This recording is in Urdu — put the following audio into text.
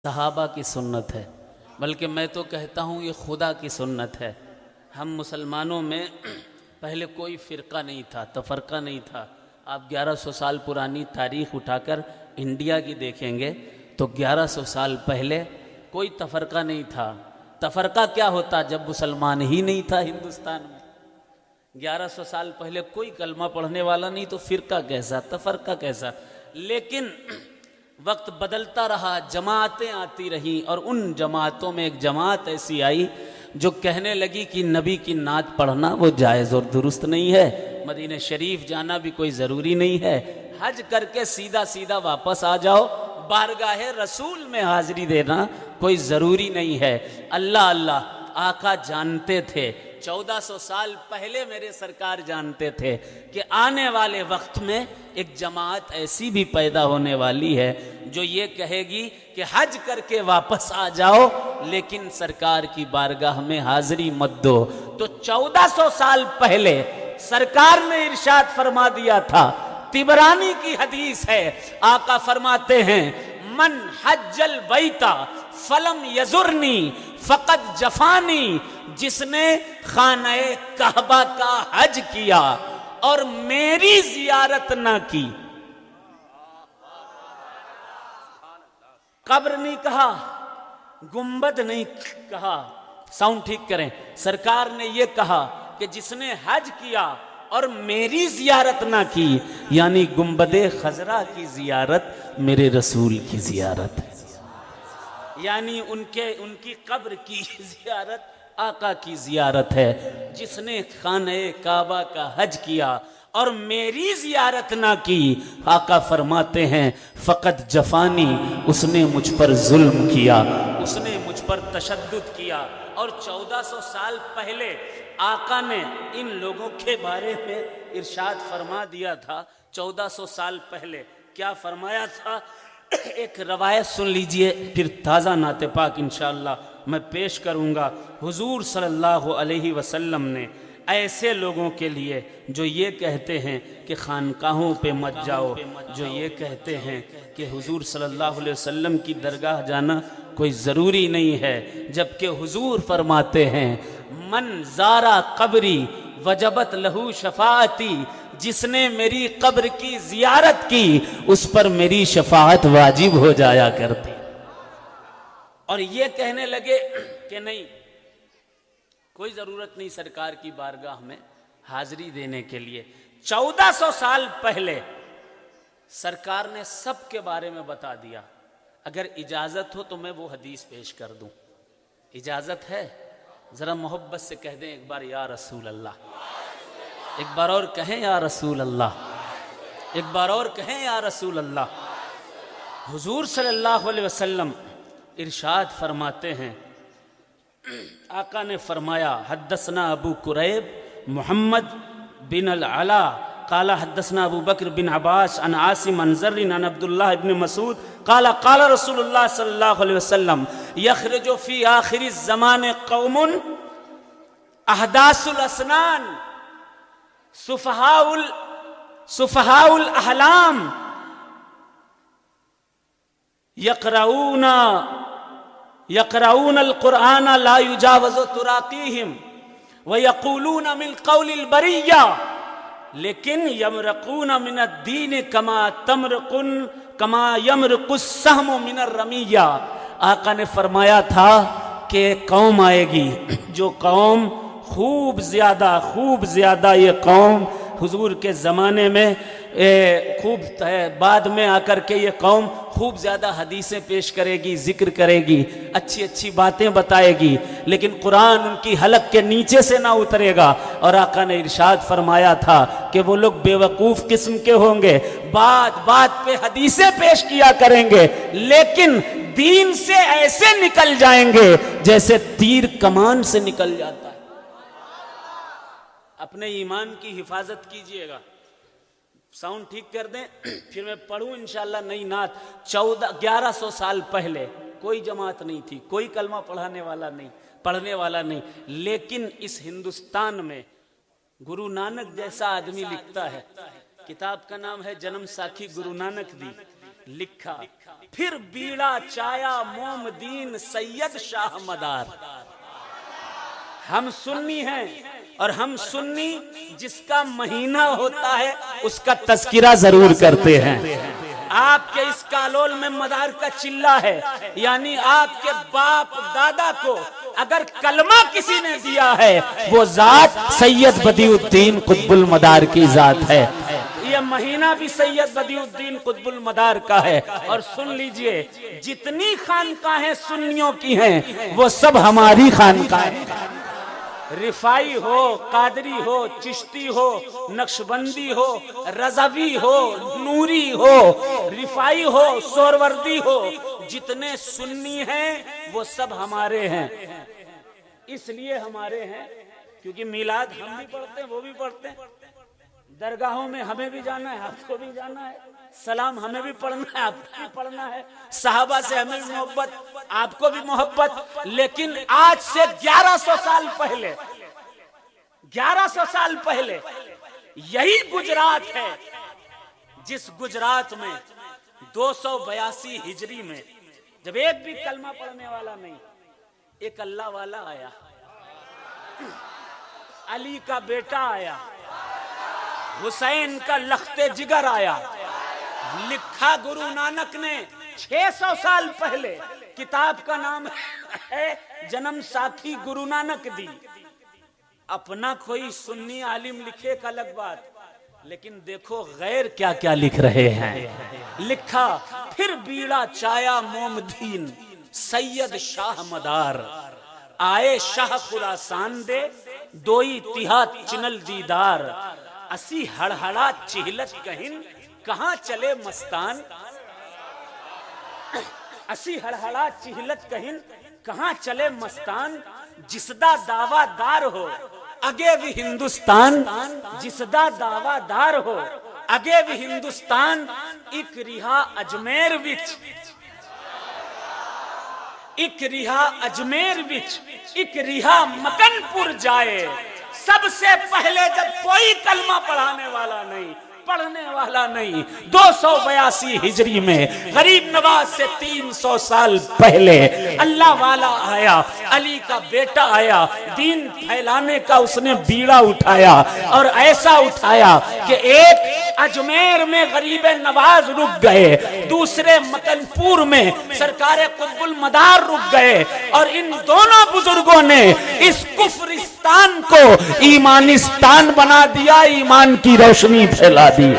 صحابہ کی سنت ہے، بلکہ میں تو کہتا ہوں یہ خدا کی سنت ہے۔ ہم مسلمانوں میں پہلے کوئی فرقہ نہیں تھا، تفرقہ نہیں تھا۔ آپ 1100 سال پرانی تاریخ اٹھا کر انڈیا کی دیکھیں گے تو 1100 سال پہلے کوئی تفرقہ نہیں تھا۔ تفرقہ کیا ہوتا جب مسلمان ہی نہیں تھا ہندوستان میں؟ 1100 سال پہلے کوئی کلمہ پڑھنے والا نہیں تو فرقہ کیسا، تفرقہ کیسا؟ لیکن وقت بدلتا رہا، جماعتیں آتی رہیں، اور ان جماعتوں میں ایک جماعت ایسی آئی جو کہنے لگی کہ نبی کی نعت پڑھنا وہ جائز اور درست نہیں ہے، مدینہ شریف جانا بھی کوئی ضروری نہیں ہے، حج کر کے سیدھا سیدھا واپس آ جاؤ، بارگاہ رسول میں حاضری دینا کوئی ضروری نہیں ہے۔ اللہ اللہ آقا جانتے تھے، 1400 سال پہلے میرے سرکار جانتے تھے کہ آنے والے وقت میں ایک جماعت ایسی بھی پیدا ہونے والی ہے جو یہ کہے گی کہ حج کر کے واپس آ جاؤ لیکن سرکار کی بارگاہ میں حاضری مت دو۔ تو 1400 سال پہلے سرکار نے ارشاد فرما دیا تھا، طبرانی کی حدیث ہے، آقا فرماتے ہیں من حج البیت فلم یزرنی فقد جفانی، جس نے خانہ کعبہ کا حج کیا اور میری زیارت نہ کی۔ قبر نہیں کہا، گنبد نہیں کہا، ساؤنڈ ٹھیک کریں، سرکار نے یہ کہا کہ جس نے حج کیا اور میری زیارت نہ کی، یعنی گنبد خضرا کی زیارت میرے رسول کی زیارت ہے، یعنی ان کی قبر کی زیارت آقا کی زیارت ہے۔ جس نے خانہ کعبہ کا حج کیا اور میری زیارت نہ کی، آقا فرماتے ہیں فقط جفانی، اس نے مجھ پر ظلم کیا، اس نے مجھ پر تشدد کیا۔ اور 1400 سال پہلے آقا نے ان لوگوں کے بارے میں ارشاد فرما دیا تھا۔ 1400 سال پہلے کیا فرمایا تھا؟ ایک روایت سن لیجئے، پھر تازہ نعت پاک انشاءاللہ میں پیش کروں گا۔ حضور صلی اللہ علیہ وسلم نے ایسے لوگوں کے لیے جو یہ کہتے ہیں کہ خانقاہوں پہ مت جاؤ، جو یہ کہتے ہیں کہ حضور صلی اللہ علیہ وسلم کی درگاہ جانا کوئی ضروری نہیں ہے، جبکہ حضور فرماتے ہیں من زارا قبری وجبت لہو شفاعتی، جس نے میری قبر کی زیارت کی اس پر میری شفاعت واجب ہو جایا کرتی۔ اور یہ کہنے لگے کہ نہیں، کوئی ضرورت نہیں سرکار کی بارگاہ میں حاضری دینے کے لیے۔ 1400 سال پہلے سرکار نے سب کے بارے میں بتا دیا۔ اگر اجازت ہو تو میں وہ حدیث پیش کر دوں، اجازت ہے؟ ذرا محبت سے کہہ دیں ایک بار یا رسول اللہ، ایک بار اور کہیں یا رسول اللہ، ایک بار اور کہیں یا رسول اللہ۔ حضور صلی اللہ علیہ وسلم ارشاد فرماتے ہیں، آقا نے فرمایا حدثنا ابو قریب محمد بن العلا قال حدثنا ابو بکر بن عباس عن عاصم عن زر عن عبداللہ بن مسعود قال قال رسول اللہ صلی اللہ علیہ وسلم یخرج فی آخر الزمان قوم احداث الاسنان سفہاء الاحلام یقرؤون القرآن لا یجاوز تراقیہم ویقولون من قول البریہ لیکن یمرقون من الدین کما یمرق السہم من الرمیہ۔ آقا نے فرمایا تھا کہ قوم آئے گی، جو قوم خوب زیادہ یہ قوم حضور کے زمانے میں خوب بعد میں آ کر کے یہ قوم خوب زیادہ حدیثیں پیش کرے گی، ذکر کرے گی، اچھی اچھی باتیں بتائے گی، لیکن قرآن ان کی حلق کے نیچے سے نہ اترے گا۔ اور آقا نے ارشاد فرمایا تھا کہ وہ لوگ بے وقوف قسم کے ہوں گے، بات پہ حدیثیں پیش کیا کریں گے، لیکن دین سے ایسے نکل جائیں گے جیسے تیر کمان سے نکل جاتا ہے۔ اپنے ایمان کی حفاظت کیجئے گا۔ ساؤنڈ ٹھیک کر دیں، پھر میں پڑھوں انشاءاللہ نئی نعت۔ 1100 سال پہلے کوئی جماعت نہیں تھی، کوئی کلمہ پڑھنے والا نہیں، لیکن اس ہندوستان میں گرو نانک جیسا آدمی لکھتا ہے، کتاب کا نام ہے جنم ساکھی گرو نانک دی، لکھا پھر بیڑا چایا موم دین سید شاہ مدار. ہم سنی ہیں اور ہم سنی جس کا مہینہ ہوتا ہے اس کا تذکرہ ضرور کرتے ہیں. آپ کے اس کالول میں مدار کا چلہ ہے، یعنی آپ کے باپ دادا کو اگر کلمہ کسی نے دیا ہے وہ ذات سید بدیع الدین قطب المدار کی ذات ہے. یہ مہینہ بھی سید بدیع الدین قطب المدار کا ہے. اور سن لیجئے جتنی خانقاہیں سنیوں کی ہیں وہ سب ہماری خانقاہیں، رفائی ہو، قادری ہو، چشتی ہو، نقشبندی ہو، رضوی ہو، نوری ہو، رفائی ہو، سہروردی ہو، جتنے سنی ہیں وہ سب ہمارے ہیں. اس لیے ہمارے ہیں کیونکہ میلاد ہم بھی پڑھتے ہیں، وہ بھی پڑھتے ہیں. درگاہوں میں ہمیں بھی جانا ہے، آپ کو بھی جانا ہے. سلام ہمیں بھی پڑھنا ہے، آپ کو بھی پڑھنا ہے. صحابہ سے ہمیں بھی محبت، آپ کو بھی محبت. لیکن آج سے 1100 سال پہلے 1100 سال پہلے یہی گجرات ہے جس گجرات میں 282 ہجری میں جب ایک بھی کلمہ پڑھنے والا نہیں، ایک اللہ والا آیا، علی کا بیٹا آیا، حسین کا لخت جگر آیا. لکھا گرو نانک نے 600 سال پہلے. کتاب کا نام ہے جنم ساکھی گرو نانک دی. اپنا کوئی سنی عالم لکھے ایک الگ بات، لیکن دیکھو غیر کیا کیا لکھ رہے ہیں. لکھا پھر بیڑا چایا موم دین سید شاہ مدار، آئے شاہ خراسان دے دوئی تہا چنل دیدار، اسی ہڑہڑا چہلت کہن کہاں چلے مستان، اسی ہڑہڑا چہلت کہن کہاں چلے مستان، جسدا دعویٰ دار ہو اگے بھی ہندوستان، جسدا دعویٰ دار ہو اگے بھی ہندوستان، ایک رہا اجمیر وچ، ایک رہا اجمیر وچ، ایک رہا مکن پور جائے. سب سے پہلے جب کوئی کلمہ پڑھانے والا نہیں، پڑھنے والا نہیں، 282 ہجری میں غریب نواز سے 300 سال پہلے اللہ والا آیا، علی کا بیٹا آیا، دین پھیلانے کا اس نے بیڑا اٹھایا. اور ایسا اٹھایا کہ ایک اجمیر میں غریب نواز رک گئے، دوسرے مکن پور میں سرکار قطب المدار رک گئے. اور ان دونوں بزرگوں نے اس کفرستان کو ایمانستان بنا دیا، ایمان کی روشنی پھیلا دی.